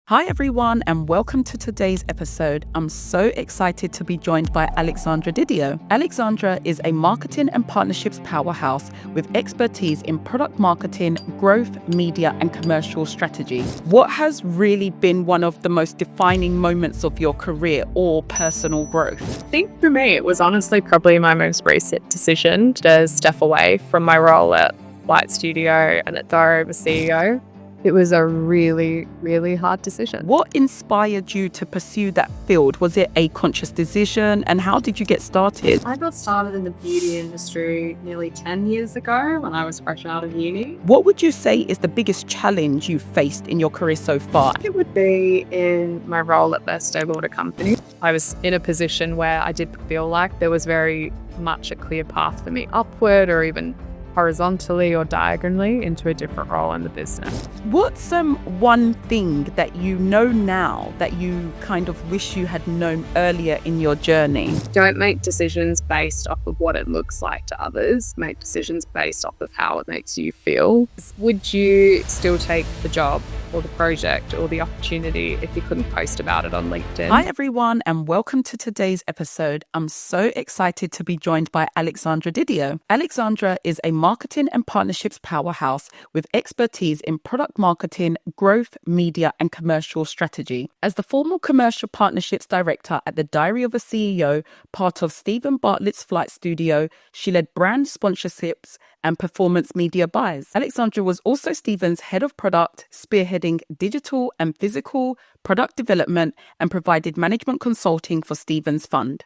Hi everyone, and welcome to today's episode. I'm so excited to be joined by Alexandra Didio. Alexandra is a marketing and partnerships powerhouse with expertise in product marketing, growth, media, and commercial strategy. What has really been one of the most defining moments of your career or personal growth? I think for me, it was honestly probably my most recent decision to step away from my role at Flight Studio and at Diary of a CEO. It was a really, really hard decision. What inspired you to pursue that field? Was it a conscious decision, and how did you get started? I got started in the beauty industry nearly 10 years ago when I was fresh out of uni. What would you say is the biggest challenge you've faced in your career so far? It would be in my role at the Estee Lauder company. I was in a position where I did feel like there was very much a clear path for me upward or even horizontally or diagonally into a different role in the business. What's one thing that you know now that you kind of wish you had known earlier in your journey? Don't make decisions based off of what it looks like to others. Make decisions based off of how it makes you feel. Would you still take the job or the project or the opportunity if you couldn't post about it on LinkedIn? Hi everyone, and welcome to today's episode. I'm so excited to be joined by Alexandra Didio. Alexandra is a marketing and partnerships powerhouse with expertise in product marketing, growth, media, and commercial strategy. As the former commercial partnerships director at the Diary of a CEO, part of Stephen Bartlett's Flight Studio, she led brand sponsorships and performance media buys. Alexandra was also Stephen's head of product, spearheading digital and physical product development, and provided management consulting for Stephen's fund.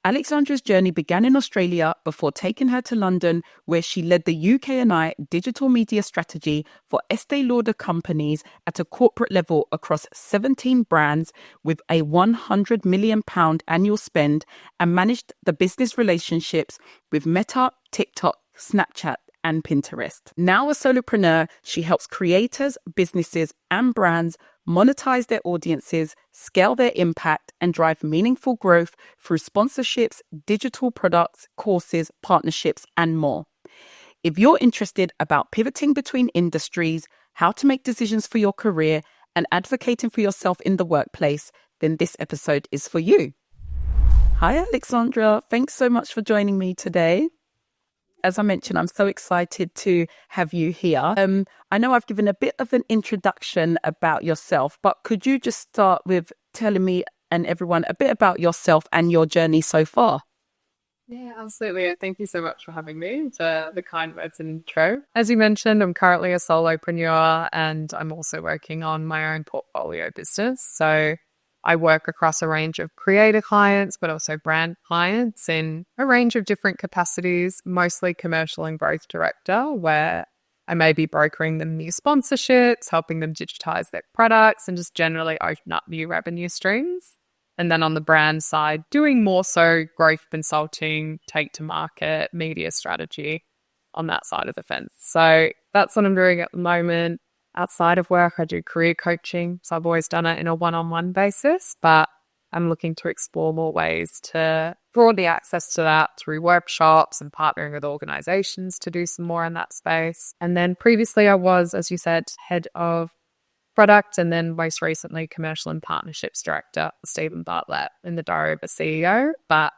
Alexandra's journey began in Australia before taking her to London, where she led the UK&I digital media strategy for Estee Lauder companies at a corporate level across 17 brands with a £100 million annual spend, and managed the business relationships with Meta, TikTok, Snapchat, and Pinterest. Now a solopreneur, she helps creators, businesses, and brands monetize their audiences, scale their impact, and drive meaningful growth through sponsorships, digital products, courses, partnerships, and more. If you're interested about pivoting between industries, how to make decisions for your career, and advocating for yourself in the workplace, then this episode is for you. Hi, Alexandra. Thanks so much for joining me today. As I mentioned, I'm so excited to have you here. I know I've given a bit of an introduction about yourself, but could you just start with telling me and everyone a bit about yourself and your journey so far? Yeah, absolutely. Thank you so much for having me, for the kind words and intro. As you mentioned, I'm currently a solopreneur and I'm also working on my own portfolio business. So I work across a range of creator clients, but also brand clients in a range of different capacities, mostly commercial and growth director, where I may be brokering them new sponsorships, helping them digitize their products, and just generally open up new revenue streams. And then on the brand side, doing more so growth consulting, take to market, media strategy on that side of the fence. So that's what I'm doing at the moment. Outside of work, I do career coaching. So I've always done it in a one-on-one basis, but I'm looking to explore more ways to broaden the access to that through workshops and partnering with organizations to do some more in that space. And then previously I was, as you said, head of product, and then most recently commercial and partnerships director for Stephen Bartlett in the Diary of a CEO. But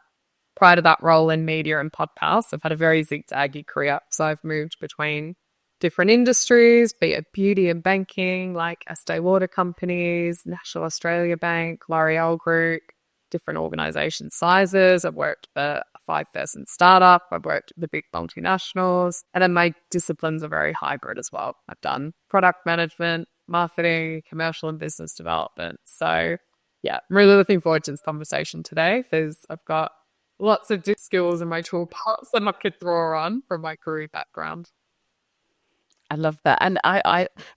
prior to that role in media and podcast, I've had a very zigzaggy career. So I've moved between different industries, be it beauty and banking, like Estee Lauder companies, National Australia Bank, L'Oreal Group, different organisation sizes. I've worked for a 5-person startup. I've worked with the big multinationals. And then my disciplines are very hybrid as well. I've done product management, marketing, commercial and business development. So yeah, I'm really looking forward to this conversation today because I've got lots of skills in my toolbox that I could draw on from my career background. I love that. And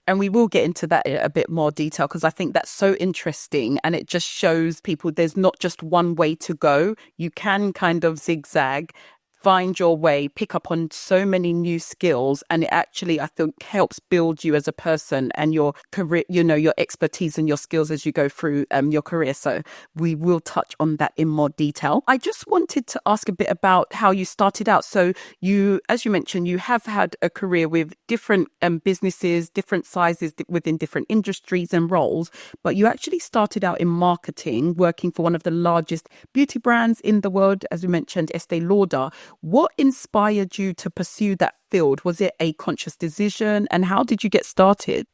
and we will get into that in a bit more detail because I think that's so interesting, and it just shows people there's not just one way to go. You can kind of zigzag find your way, pick up on so many new skills, and it actually, I think, helps build you as a person and your career, your expertise and your skills as you go through your career. So we will touch on that in more detail. I just wanted to ask a bit about how you started out. So you, as you mentioned, you have had a career with different businesses, different sizes within different industries and roles, but you actually started out in marketing, working for one of the largest beauty brands in the world, as we mentioned, Estee Lauder. What inspired you to pursue that field? Was it a conscious decision, and how did you get started?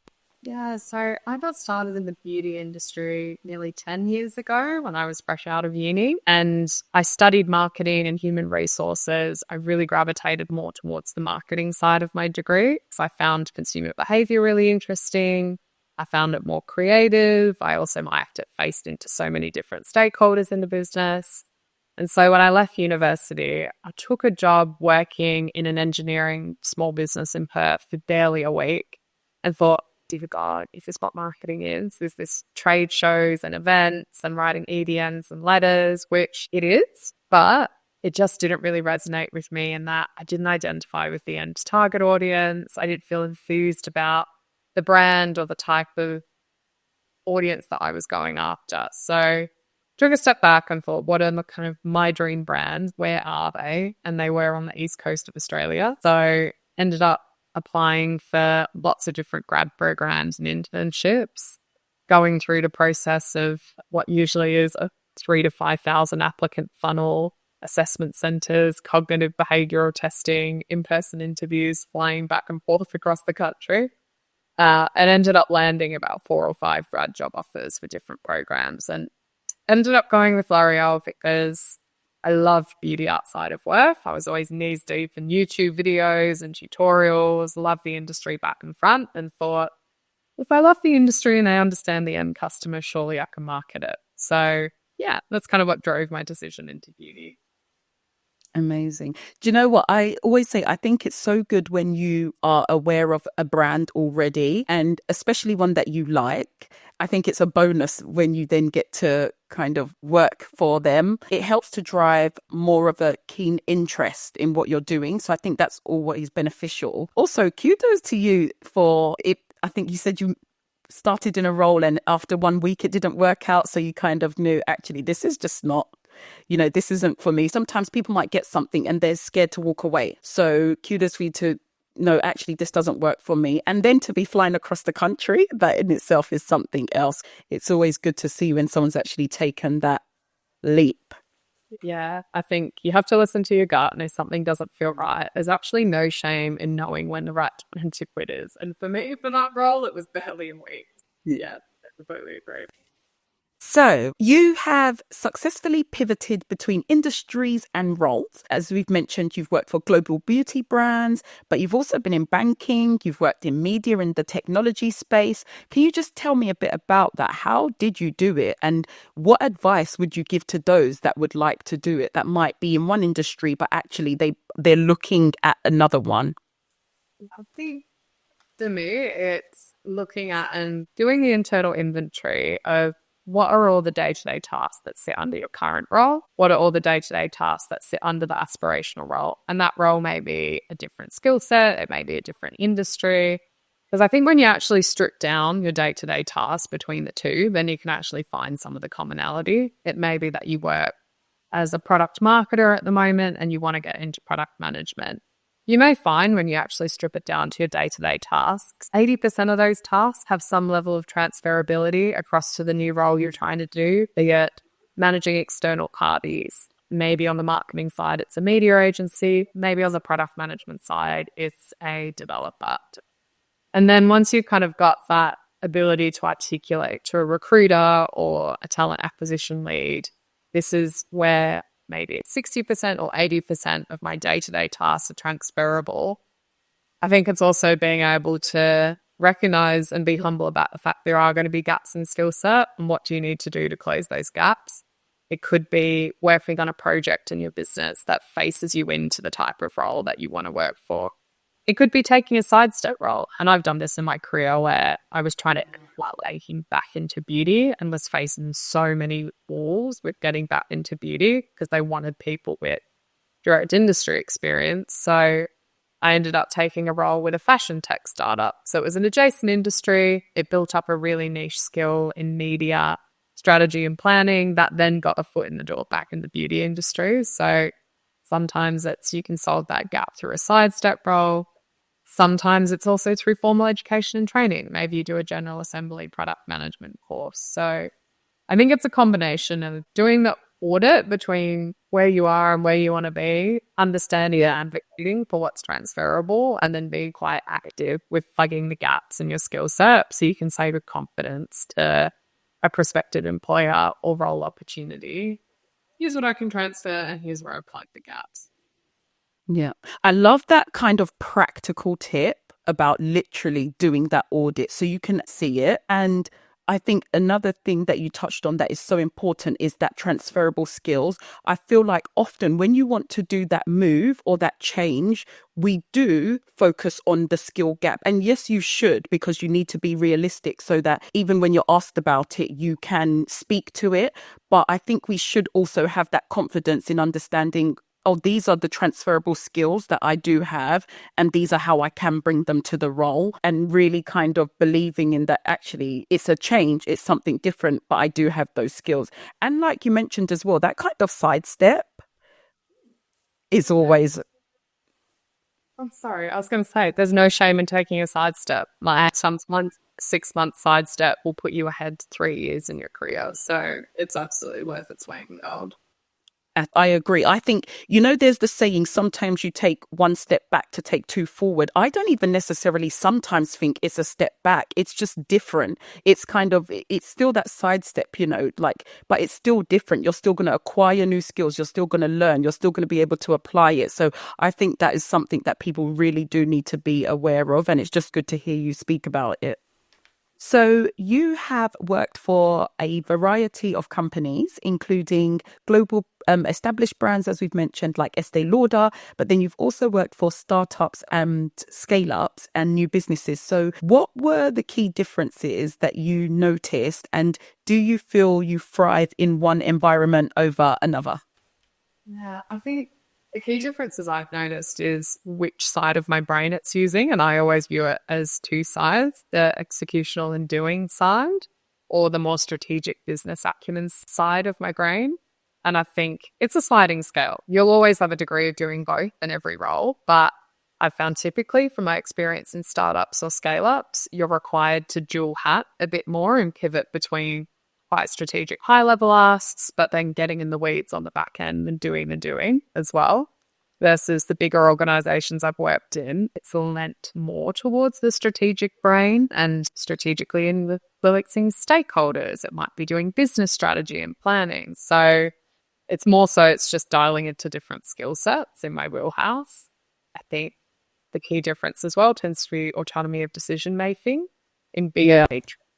Yeah, so I got started in the beauty industry nearly 10 years ago when I was fresh out of uni, and I studied marketing and human resources. I really gravitated more towards the marketing side of my degree because I found consumer behavior really interesting. I found it more creative. I also faced into so many different stakeholders in the business. And so when I left university, I took a job working in an engineering small business in Perth for barely a week and thought, dear God, is this what marketing is? Is this trade shows and events and writing EDNs and letters, which it is, but it just didn't really resonate with me in that I didn't identify with the end target audience. I didn't feel enthused about the brand or the type of audience that I was going after. So took a step back and thought, what are the kind of my dream brands? Where are they? And they were on the east coast of Australia. So ended up applying for lots of different grad programs and internships, going through the process of what usually is a 3,000 to 5,000 applicant funnel, assessment centers, cognitive behavioral testing, in-person interviews, flying back and forth across the country, and ended up landing about 4 or 5 grad job offers for different programs, and ended up going with L'Oreal because I love beauty outside of work. I was always knees deep in YouTube videos and tutorials, loved the industry back and front, and thought, if I love the industry and I understand the end customer, surely I can market it. So yeah, that's kind of what drove my decision into beauty. Amazing. Do you know what? I always say, I think it's so good when you are aware of a brand already, and especially one that you like. I think it's a bonus when you then get to kind of work for them. It helps to drive more of a keen interest in what you're doing. So I think that's always beneficial. Also, kudos to you for it. I think you said you started in a role and after 1 week it didn't work out. So you kind of knew, actually, this is just not, this isn't for me. Sometimes people might get something and they're scared to walk away. So kudos for you to no, actually, this doesn't work for me. And then to be flying across the country, that in itself is something else. It's always good to see when someone's actually taken that leap. Yeah, I think you have to listen to your gut, and if something doesn't feel right, there's actually no shame in knowing when the right time to quit is. And for me, for that role, it was barely a week. Yeah, I completely agree. So you have successfully pivoted between industries and roles. As we've mentioned, you've worked for global beauty brands, but you've also been in banking, you've worked in media in the technology space. Can you just tell me a bit about that? How did you do it? And what advice would you give to those that would like to do it, that might be in one industry, but actually they're looking at another one? I think to me, it's looking at and doing the internal inventory of what are all the day-to-day tasks that sit under your current role? What are all the day-to-day tasks that sit under the aspirational role? And that role may be a different skill set. It may be a different industry. Because I think when you actually strip down your day-to-day tasks between the two, then you can actually find some of the commonality. It may be that you work as a product marketer at the moment and you want to get into product management. You may find when you actually strip it down to your day-to-day tasks, 80% of those tasks have some level of transferability across to the new role you're trying to do, be it managing external parties. Maybe on the marketing side, it's a media agency. Maybe on the product management side, it's a developer. And then once you've kind of got that ability to articulate to a recruiter or a talent acquisition lead, this is where maybe it's 60% or 80% of my day-to-day tasks are transferable. I think it's also being able to recognize and be humble about the fact there are going to be gaps in skill set, and what do you need to do to close those gaps. It could be working on a project in your business that faces you into the type of role that you want to work for. It could be taking a sidestep role. And I've done this in my career where I was trying to taking back into beauty and was facing so many walls with getting back into beauty because they wanted people with direct industry experience. So I ended up taking a role with a fashion tech startup. So it was an adjacent industry. It built up a really niche skill in media strategy and planning that then got a foot in the door back in the beauty industry. So sometimes it's you can solve that gap through a sidestep role. Sometimes it's also through formal education and training. Maybe you do a general assembly product management course. So I think it's a combination of doing the audit between where you are and where you want to be, understanding and advocating for what's transferable, and then being quite active with plugging the gaps in your skill set so you can say with confidence to a prospective employer or role opportunity, here's what I can transfer and here's where I plug the gaps. Yeah. I love that kind of practical tip about literally doing that audit so you can see it. And I think another thing that you touched on that is so important is that transferable skills. I feel like often when you want to do that move or that change, we do focus on the skill gap. And yes, you should, because you need to be realistic so that even when you're asked about it, you can speak to it. But I think we should also have that confidence in understanding, oh, these are the transferable skills that I do have, and these are how I can bring them to the role, and really kind of believing in that actually it's a change, it's something different, but I do have those skills. And like you mentioned as well, that kind of sidestep is always... I'm sorry, I was going to say, there's no shame in taking a sidestep. Like sometimes 6 month sidestep will put you ahead 3 years in your career. So it's absolutely worth its weight in gold. I agree. I think, there's the saying, sometimes you take one step back to take two forward. I don't even necessarily sometimes think it's a step back. It's just different. It's it's still that sidestep, but it's still different. You're still going to acquire new skills. You're still going to learn. You're still going to be able to apply it. So I think that is something that people really do need to be aware of. And it's just good to hear you speak about it. So you have worked for a variety of companies, including global established brands, as we've mentioned, like Estee Lauder, but then you've also worked for startups and scale-ups and new businesses. So what were the key differences that you noticed, and do you feel you thrive in one environment over another? Yeah, I think the key differences I've noticed is which side of my brain it's using. And I always view it as two sides, the executional and doing side, or the more strategic business acumen side of my brain. And I think it's a sliding scale. You'll always have a degree of doing both in every role. But I've found typically from my experience in startups or scale-ups, you're required to dual hat a bit more and pivot between quite strategic high level asks, but then getting in the weeds on the back end and doing the doing as well. Versus the bigger organizations I've worked in, it's lent more towards the strategic brain and strategically influencing stakeholders. It might be doing business strategy and planning. So it's just dialing into different skill sets in my wheelhouse. I think the key difference as well tends to be autonomy of decision making in bigger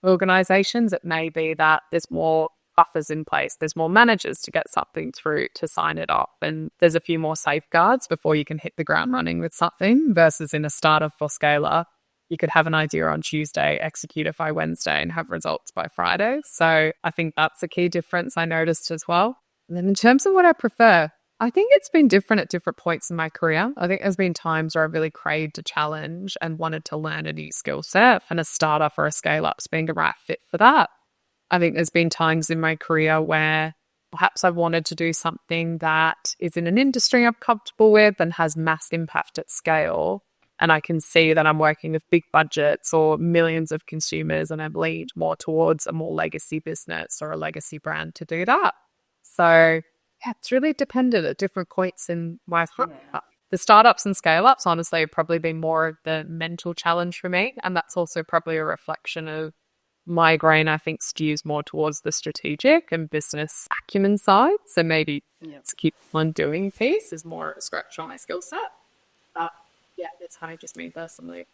organizations. It may be that there's more buffers in place, there's more managers to get something through to sign it off, and there's a few more safeguards before you can hit the ground running with something, versus in a startup or scaler, you could have an idea on Tuesday, execute it by Wednesday, and have results by Friday. So I think that's a key difference I noticed as well. And then in terms of what I prefer, I think it's been different at different points in my career. I think there's been times where I've really craved a challenge and wanted to learn a new skill set, and a startup or a scale-up's being the right fit for that. I think there's been times in my career where perhaps I've wanted to do something that is in an industry I'm comfortable with and has mass impact at scale, and I can see that I'm working with big budgets or millions of consumers, and I'm leaned more towards a more legacy business or a legacy brand to do that. So yeah, it's really dependent at different points in my career. The startups and scale-ups, honestly, have probably been more of the mental challenge for me. And that's also probably a reflection of my brain, I think, skews more towards the strategic and business acumen side. So maybe to keep on doing piece is more a scratch on my skill set. But yeah, it's how I just me personally.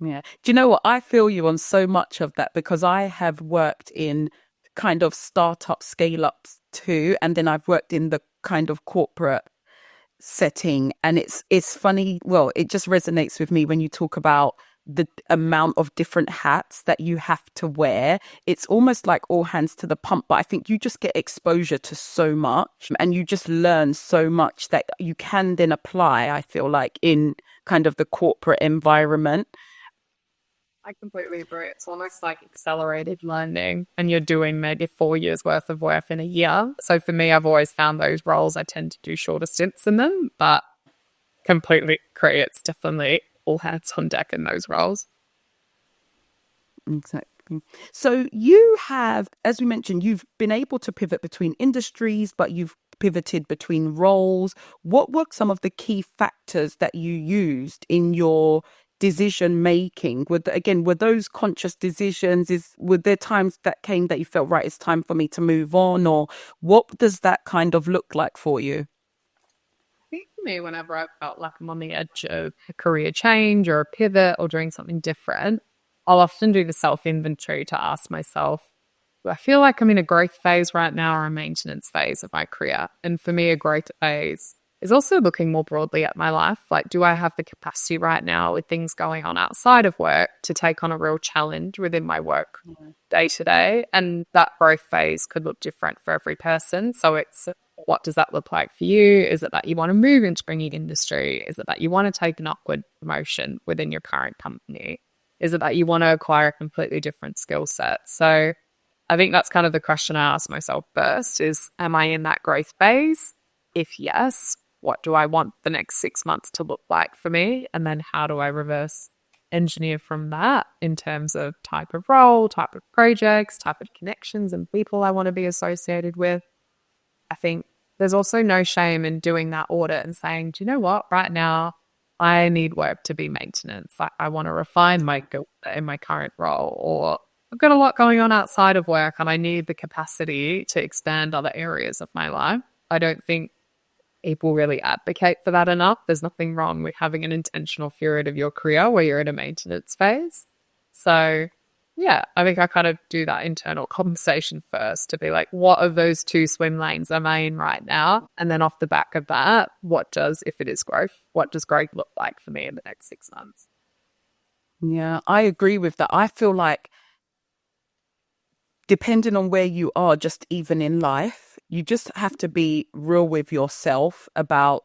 Yeah. Do you know what? I feel you on so much of that, because I have worked in kind of startup scale-ups too, and then I've worked in the kind of corporate setting, and it's funny. Well, it just resonates with me when you talk about the amount of different hats that you have to wear. It's almost like all hands to the pump, but I think you just get exposure to so much and you just learn so much that you can then apply, I feel like, in kind of the corporate environment. I completely agree. It's almost like accelerated learning, and you're doing maybe 4 years worth of work in a year. So for me, I've always found those roles, I tend to do shorter stints in them, but completely agree. It's definitely all hands on deck in those roles. Exactly. So you have, as we mentioned, you've been able to pivot between industries, but you've pivoted between roles. What were some of the key factors that you used in your decision making? Were those conscious decisions? Were there times that came that you felt, right, it's time for me to move on? Or what does that kind of look like for you? I think for me, whenever I felt like I'm on the edge of a career change or a pivot or doing something different, I'll often do the self inventory to ask myself, do I feel like I'm in a growth phase right now or a maintenance phase of my career? And for me, a growth phase is also looking more broadly at my life. Like, do I have the capacity right now with things going on outside of work to take on a real challenge within my work day to day? And that growth phase could look different for every person. So it's, what does that look like for you? Is it that you want to move into a new industry? Is it that you want to take an upward promotion within your current company? Is it that you want to acquire a completely different skill set? So I think that's kind of the question I ask myself first is, am I in that growth phase? If yes, what do I want the next 6 months to look like for me? And then how do I reverse engineer from that in terms of type of role, type of projects, type of connections and people I want to be associated with? I think there's also no shame in doing that audit and saying, do you know what, right now, I need work to be maintenance. I want to refine my in my current role, or I've got a lot going on outside of work and I need the capacity to expand other areas of my life. I don't think people really advocate for that enough. There's nothing wrong with having an intentional period of your career where you're in a maintenance phase. So yeah, I think I kind of do that internal conversation first to be like, what of those two swim lanes am I in right now? And then off the back of that, if it is growth, what does growth look like for me in the next 6 months? Yeah, I agree with that. I feel like depending on where you are, just even in life, you just have to be real with yourself about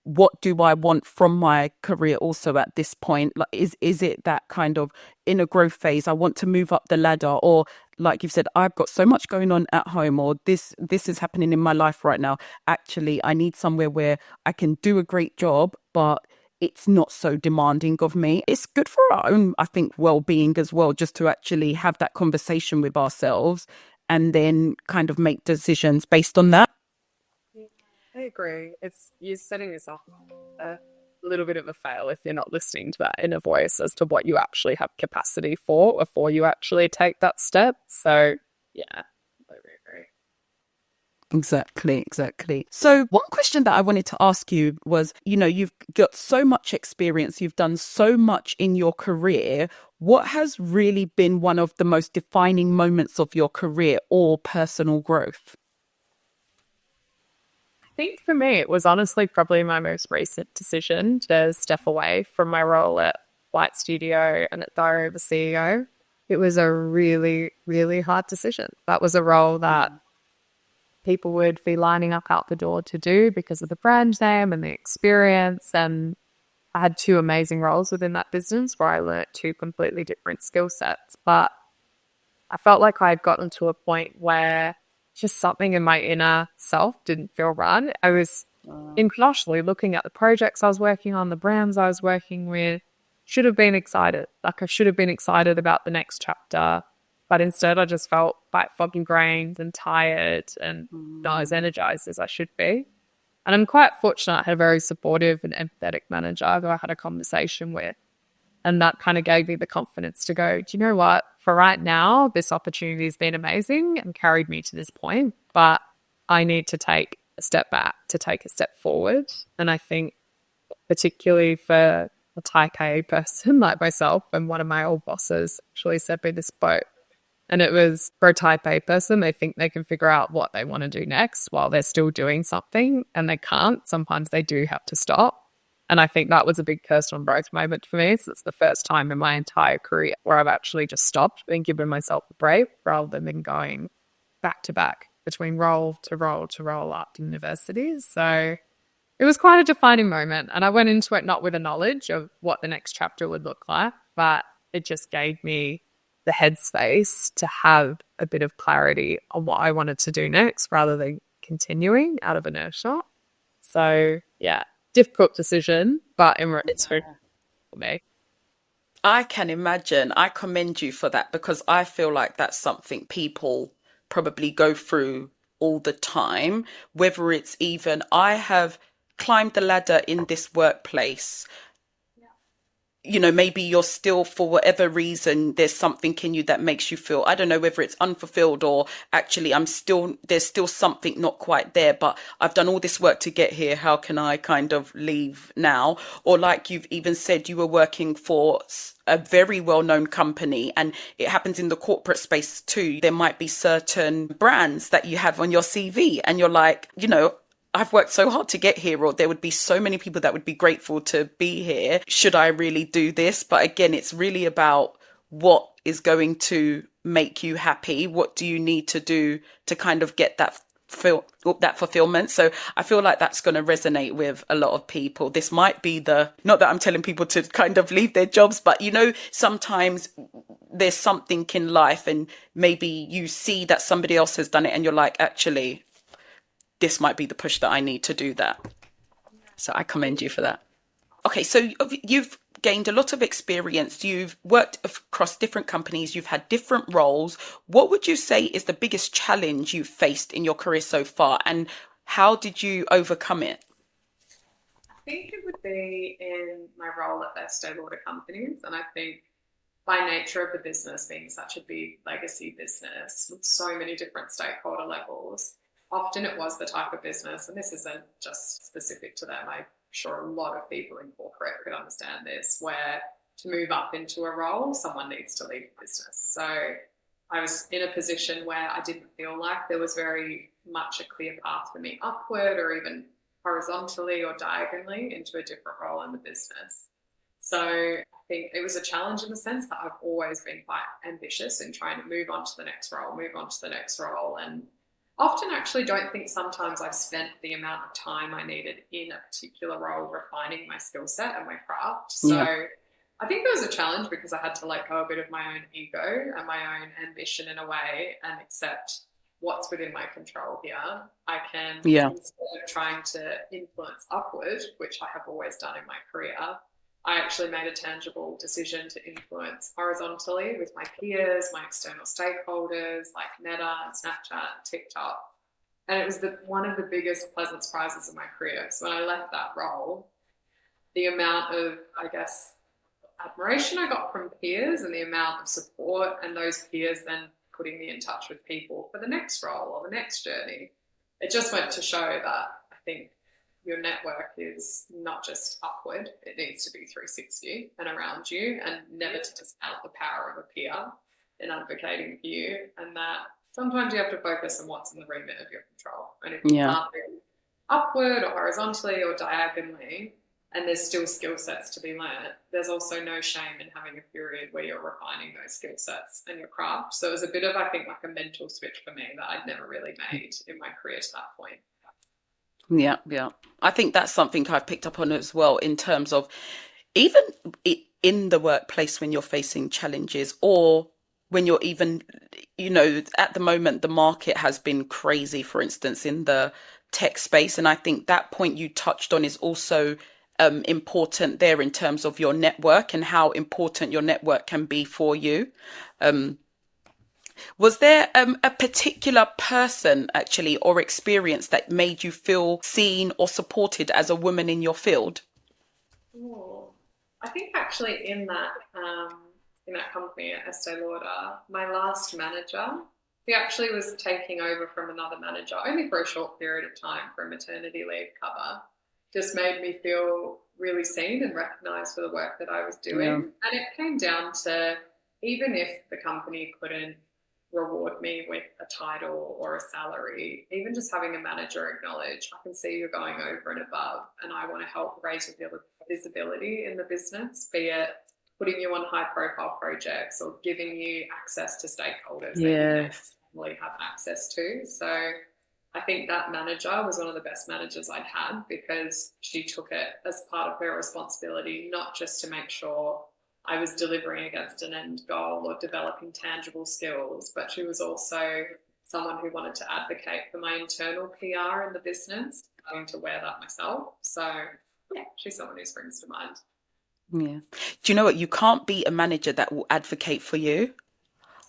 what do I want from my career also at this point. Like, is it that kind of in a growth phase, I want to move up the ladder, or like you've said, I've got so much going on at home, or this is happening in my life right now. Actually, I need somewhere where I can do a great job, but it's not so demanding of me. It's good for our own, I think, well-being as well, just to actually have that conversation with ourselves and then kind of make decisions based on that. I agree. It's you're setting yourself a little bit of a fail if you're not listening to that inner voice as to what you actually have capacity for before you actually take that step. So yeah, I agree. Exactly. So one question that I wanted to ask you was, you've got so much experience, you've done so much in your career. What has really been one of the most defining moments of your career or personal growth? I think for me, it was honestly probably my most recent decision to step away from my role at Flight Studio and at Diary of a CEO. It was a really, really hard decision. That was a role that people would be lining up out the door to do because of the brand name and the experience. And I had two amazing roles within that business where I learnt two completely different skill sets. But I felt like I had gotten to a point where just something in my inner self didn't feel right. I was impartially looking at the projects I was working on, the brands I was working with, should have been excited. Like I should have been excited about the next chapter. But instead I just felt quite foggy brained and tired and not as energized as I should be. And I'm quite fortunate I had a very supportive and empathetic manager who I had a conversation with. And that kind of gave me the confidence to go, do you know what? For right now, this opportunity has been amazing and carried me to this point, but I need to take a step back to take a step forward. And I think particularly for a type A person like myself, and one of my old bosses actually said me this quote, and it was, for a type A person, they think they can figure out what they want to do next while they're still doing something, and they can't. Sometimes they do have to stop. And I think that was a big personal growth moment for me. So it's the first time in my entire career where I've actually just stopped and given myself a break rather than going back to back between role to role to role at universities. So it was quite a defining moment. And I went into it not with a knowledge of what the next chapter would look like, but it just gave me the headspace to have a bit of clarity on what I wanted to do next rather than continuing out of inertia. So, yeah, difficult decision, but it's for me. I can imagine. I commend you for that because I feel like that's something people probably go through all the time, whether it's even I have climbed the ladder in this workplace. Maybe you're still, for whatever reason, there's something in you that makes you feel, I don't know whether it's unfulfilled or actually there's still something not quite there, but I've done all this work to get here. How can I kind of leave now? Or like you've even said, you were working for a very well-known company, and it happens in the corporate space too. There might be certain brands that you have on your CV and you're like, I've worked so hard to get here, or there would be so many people that would be grateful to be here. Should I really do this? But again, it's really about what is going to make you happy. What do you need to do to kind of get that fulfillment? So I feel like that's going to resonate with a lot of people. This might be not that I'm telling people to kind of leave their jobs, but sometimes there's something in life and maybe you see that somebody else has done it and you're like, actually, this might be the push that I need to do that. So I commend you for that. Okay, so you've gained a lot of experience. You've worked across different companies. You've had different roles. What would you say is the biggest challenge you've faced in your career so far, and how did you overcome it? I think it would be in my role at Estee Lauder companies. And I think by nature of the business being such a big legacy business with so many different stakeholder levels, often it was the type of business, and this isn't just specific to them, I'm sure a lot of people in corporate could understand this, where to move up into a role, someone needs to lead the business. So I was in a position where I didn't feel like there was very much a clear path for me upward or even horizontally or diagonally into a different role in the business. So I think it was a challenge in the sense that I've always been quite ambitious in trying to move on to the next role, and often actually don't think sometimes I've spent the amount of time I needed in a particular role refining my skill set and my craft. So I think there was a challenge because I had to let go a bit of my own ego and my own ambition in a way and accept what's within my control here. I can, instead of trying to influence upward, which I have always done in my career, I actually made a tangible decision to influence horizontally with my peers, my external stakeholders like Meta, Snapchat, TikTok. And it was one of the biggest pleasant surprises of my career. So when I left that role, the amount of, I guess, admiration I got from peers and the amount of support, and those peers then putting me in touch with people for the next role or the next journey, it just went to show that I think your network is not just upward, it needs to be 360 and around you, and never to discount the power of a peer in advocating for you, and that sometimes you have to focus on what's in the remit of your control. And if you can't move upward or horizontally or diagonally, and there's still skill sets to be learned, there's also no shame in having a period where you're refining those skill sets and your craft. So it was a bit of, I think, like a mental switch for me that I'd never really made in my career to that point. Yeah. I think that's something I've picked up on as well, in terms of even in the workplace when you're facing challenges, or when you're even, at the moment, the market has been crazy, for instance, in the tech space. And I think that point you touched on is also important there in terms of your network and how important your network can be for you. Was there a particular person actually or experience that made you feel seen or supported as a woman in your field? Oh, I think actually in that company at Estee Lauder, my last manager, he actually was taking over from another manager only for a short period of time for a maternity leave cover, just made me feel really seen and recognised for the work that I was doing. Yeah. And it came down to, even if the company couldn't reward me with a title or a salary, even just having a manager acknowledge, I can see you're going over and above and I want to help raise your visibility in the business, be it putting you on high profile projects or giving you access to stakeholders that you don't Yes. normally have access to. So I think that manager was one of the best managers I'd had, because she took it as part of her responsibility, not just to make sure I was delivering against an end goal or developing tangible skills, but she was also someone who wanted to advocate for my internal PR in the business, having to wear that myself. So yeah, she's someone who springs to mind. Yeah. Do you know what? You can't be a manager that will advocate for you.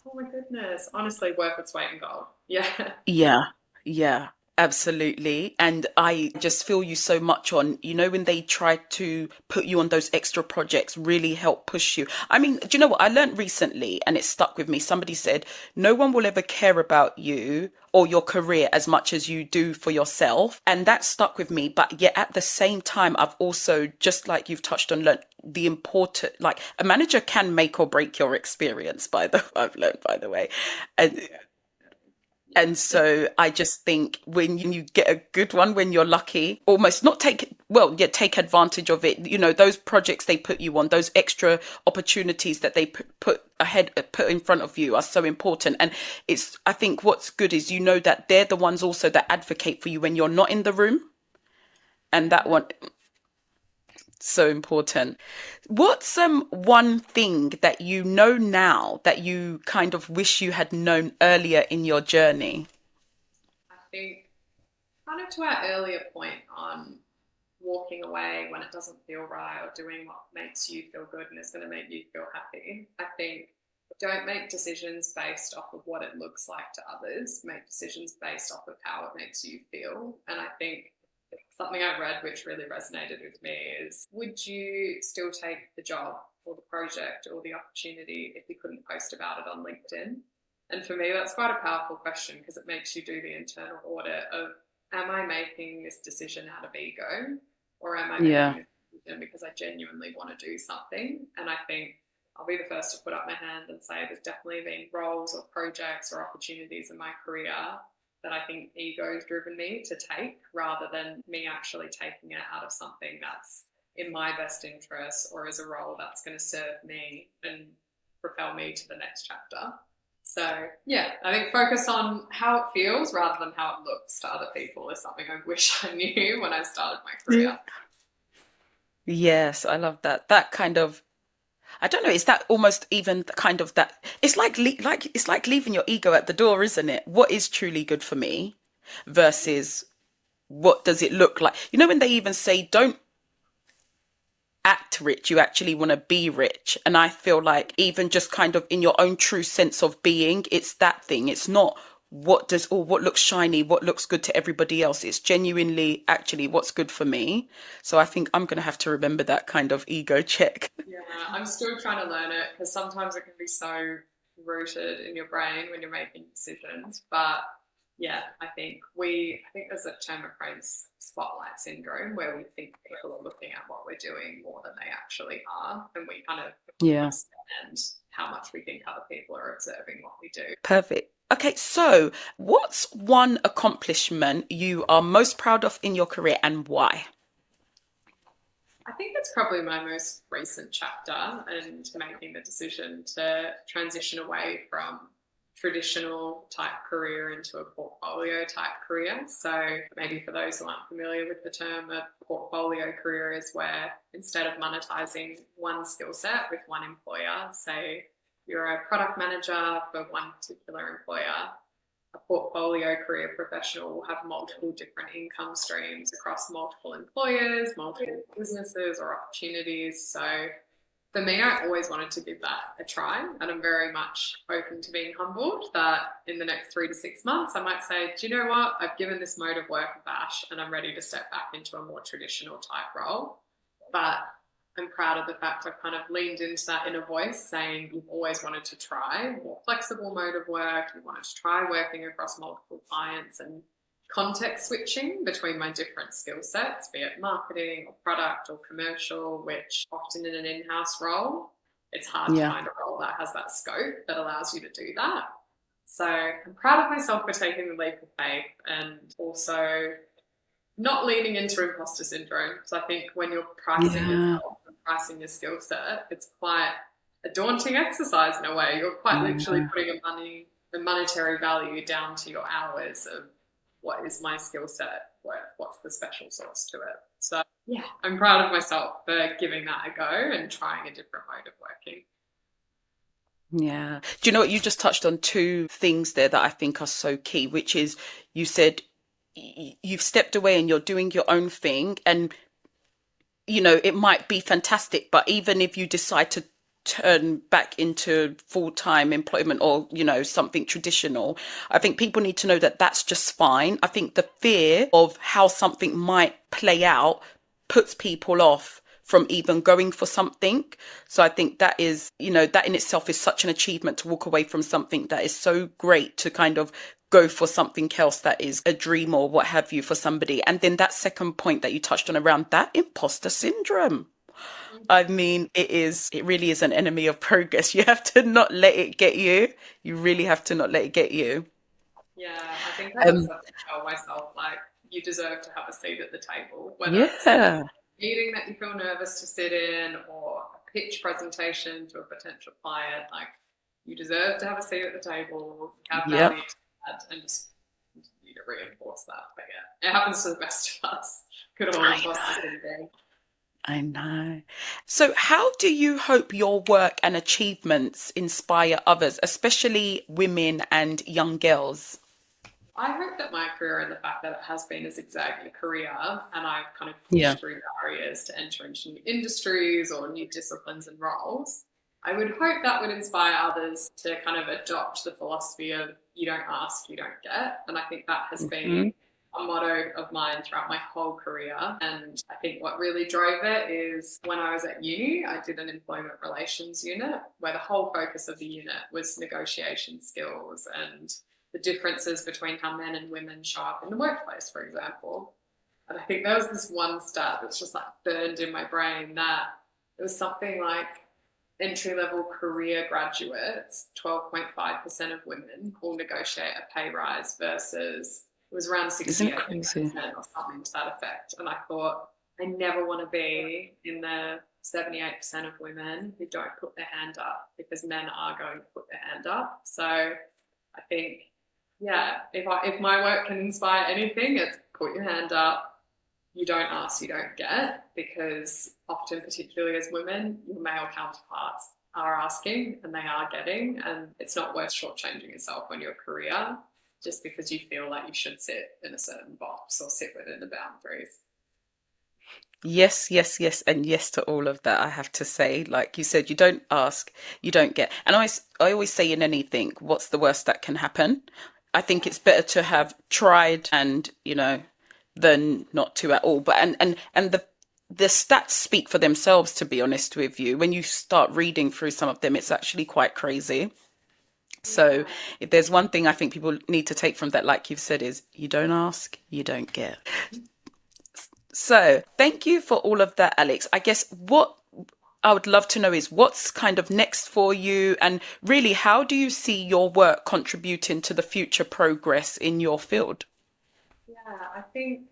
Oh my goodness. Honestly, worth its weight in gold. Yeah. Yeah, yeah, absolutely. And I just feel you so much on, when they try to put you on those extra projects, really help push you. I mean, do you know what I learned recently and it stuck with me? Somebody said, no one will ever care about you or your career as much as you do for yourself. And that stuck with me. But yet at the same time, I've also, just like you've touched on, learned the important, like a manager can make or break your experience, I've learned, by the way. And and so I just think when you get a good one, when you're lucky, almost not take, well, yeah, take advantage of it. Those projects they put you on, those extra opportunities that they put in front of you are so important. And I think what's good is, that they're the ones also that advocate for you when you're not in the room. And that one, so important. What's one thing that you know now that you kind of wish you had known earlier in your journey? I think kind of to our earlier point on walking away when it doesn't feel right or doing what makes you feel good and is going to make you feel happy. I think don't make decisions based off of what it looks like to others. Make decisions based off of how it makes you feel. And I think something I read which really resonated with me is, would you still take the job or the project or the opportunity if you couldn't post about it on LinkedIn? And for me, that's quite a powerful question, because it makes you do the internal audit of, am I making this decision out of ego, or am I making Yeah. this decision because I genuinely want to do something? And I think I'll be the first to put up my hand and say there's definitely been roles or projects or opportunities in my career that I think ego's driven me to take, rather than me actually taking it out of something that's in my best interest or as a role that's going to serve me and propel me to the next chapter. So yeah, I think focus on how it feels rather than how it looks to other people is something I wish I knew when I started my Yeah. career. Yes, I love that. That kind of, I don't know, is that almost even kind of that, it's like it's like leaving your ego at the door, isn't it? What is truly good for me versus what does it look like? When they even say don't act rich, you actually want to be rich. And I feel like even just kind of in your own true sense of being, it's that thing. It's not what looks shiny, what looks good to everybody else. It's genuinely actually what's good for me. So I think I'm going to have to remember that kind of ego check. Yeah, I'm still trying to learn it, because sometimes it can be so rooted in your brain when you're making decisions. But yeah, I think there's a term of phrase, spotlight syndrome, where we think people are looking at what we're doing more than they actually are, and we kind of Yeah. understand how much we think other people are observing what we do. Perfect. Okay, so what's one accomplishment you are most proud of in your career and why? I think it's probably my most recent chapter, and making the decision to transition away from traditional type career into a portfolio type career. So maybe for those who aren't familiar with the term, a portfolio career is where instead of monetizing one skill set with one employer, say you're a product manager for one particular employer, a portfolio career professional will have multiple different income streams across multiple employers, multiple businesses or opportunities. So for me, I always wanted to give that a try, and I'm very much open to being humbled that in the next 3 to 6 months, I might say, do you know what? I've given this mode of work a bash and I'm ready to step back into a more traditional type role. But I'm proud of the fact I've kind of leaned into that inner voice saying, you've always wanted to try more flexible mode of work. You wanted to try working across multiple clients and context switching between my different skill sets, be it marketing or product or commercial, which often in an in-house role, it's hard to Yeah. find a role that has that scope that allows you to do that. So I'm proud of myself for taking the leap of faith, and also not leaning into imposter syndrome. So I think when you're pricing Yeah. yourself and pricing your skill set, it's quite a daunting exercise in a way. You're quite literally Yeah. putting a monetary value down to your hours of what is my skill set, what's the special sauce to it. So yeah, I'm proud of myself for giving that a go and trying a different mode of working. Yeah. Do you know what? You just touched on two things there that I think are so key, which is you said you've stepped away and you're doing your own thing. And, it might be fantastic, but even if you decide to turn back into full-time employment or, something traditional, I think people need to know that that's just fine. I think the fear of how something might play out puts people off from even going for something. So I think that is, that in itself is such an achievement to walk away from something that is so great to kind of go for something else that is a dream or what have you for somebody. And then that second point that you touched on around that imposter syndrome. I mean, it really is an enemy of progress. You have to not let it get you. You really have to not let it get you. Yeah, I think I just Um, have to tell myself, like, you deserve to have a seat at the table, whether it's a yeah, meeting that you feel nervous to sit in or a pitch presentation to a potential client. Like, you deserve to have a seat at the table, have yep, value to add, and just continue to reinforce that. But yeah, it happens to the best of us. Good old I imposter know, syndrome. I know. So, how do you hope your work and achievements inspire others, especially women and young girls? I hope that my career and the fact that it has been a zigzag career and I've kind of Yeah. pushed through barriers to enter into new industries or new disciplines and roles, I would hope that would inspire others to kind of adopt the philosophy of you don't ask, you don't get. And I think that has Hmm. been a motto of mine throughout my whole career. And I think what really drove it is when I was at uni, I did an employment relations unit where the whole focus of the unit was negotiation skills and the differences between how men and women show up in the workplace, for example. And I think there was this one stat that's just like burned in my brain that it was something like entry level career graduates, 12.5% of women will negotiate a pay rise versus it was around Isn't 68% it crazy? or something to that effect. And I thought, I never want to be in the 78% of women who don't put their hand up because men are going to put their hand up. So I think, yeah, if my work can inspire anything, it's put your hand up. You don't ask, you don't get, because often, particularly as women, your male counterparts are asking and they are getting, and it's not worth shortchanging yourself on your career just because you feel like you should sit in a certain box or sit within the boundaries. Yes, yes, yes, and yes to all of that. I have to say, like you said, you don't ask, you don't get. And I always say in anything, what's the worst that can happen? I think it's better to have tried and, than not to at all. But and the stats speak for themselves, to be honest with you. When you start reading through some of them, it's actually quite crazy. So Yeah. if there's one thing I think people need to take from that, like you've said, is you don't ask, you don't get. So thank you for all of that, Alex. I guess what I would love to know is what's kind of next for you, and really, how do you see your work contributing to the future progress in your field? Yeah, I think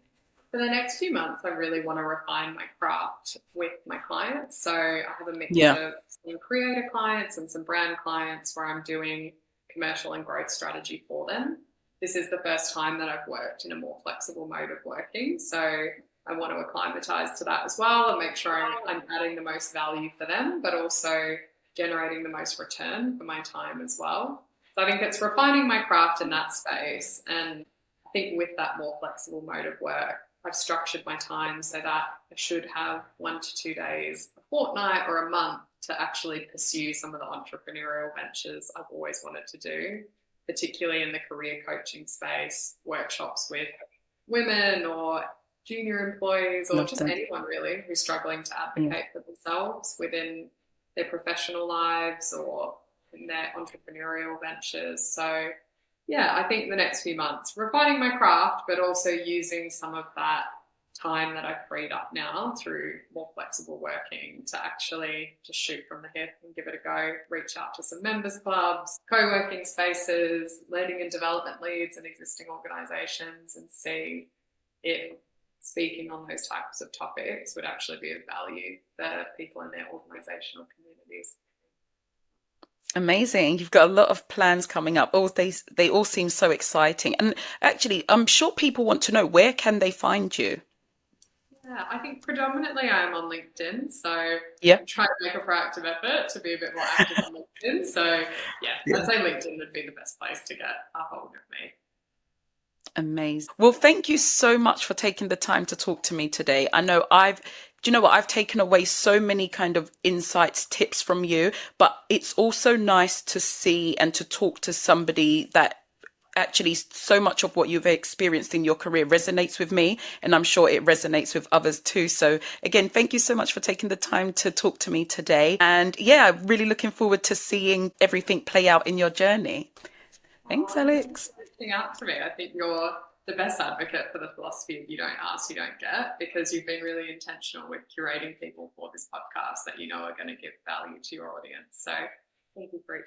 for the next few months, I really want to refine my craft with my clients. So I have a mix Yeah. of some creator clients and some brand clients where I'm doing commercial and growth strategy for them. This is the first time that I've worked in a more flexible mode of working. So I want to acclimatize to that as well and make sure I'm adding the most value for them, but also generating the most return for my time as well. So I think it's refining my craft in that space. And I think with that more flexible mode of work, I've structured my time so that I should have 1 to 2 days a fortnight or a month to actually pursue some of the entrepreneurial ventures I've always wanted to do, particularly in the career coaching space, workshops with women or junior employees or Love just that. anyone really who's struggling to Yeah. advocate for themselves within their professional lives or in their entrepreneurial ventures. So yeah, I think the next few months, refining my craft, but also using some of that time that I've freed up now through more flexible working to actually just shoot from the hip and give it a go, reach out to some members clubs, co-working spaces, learning and development leads in existing organizations and see if speaking on those types of topics would actually be of value for people in their organizational communities. Amazing. You've got a lot of plans coming up. Oh, they all seem so exciting. And actually, I'm sure people want to know, where can they find you? Yeah, I think predominantly I am on LinkedIn, so Yeah. I'm trying to make a proactive effort to be a bit more active on LinkedIn. So yeah, I'd say LinkedIn would be the best place to get a hold of me. Amazing. Well, thank you so much for taking the time to talk to me today. I know do you know what? I've taken away so many kind of insights, tips from you, but it's also nice to see and to talk to somebody that actually so much of what you've experienced in your career resonates with me, and I'm sure it resonates with others too. So again, thank you so much for taking the time to talk to me today. And yeah, really looking forward to seeing everything play out in your journey. Thanks, Oh, thank you Alex. for reaching out to me. I think you're the best advocate for the philosophy of you don't ask, you don't get, because you've been really intentional with curating people for this podcast that you know are going to give value to your audience. So thank you for reaching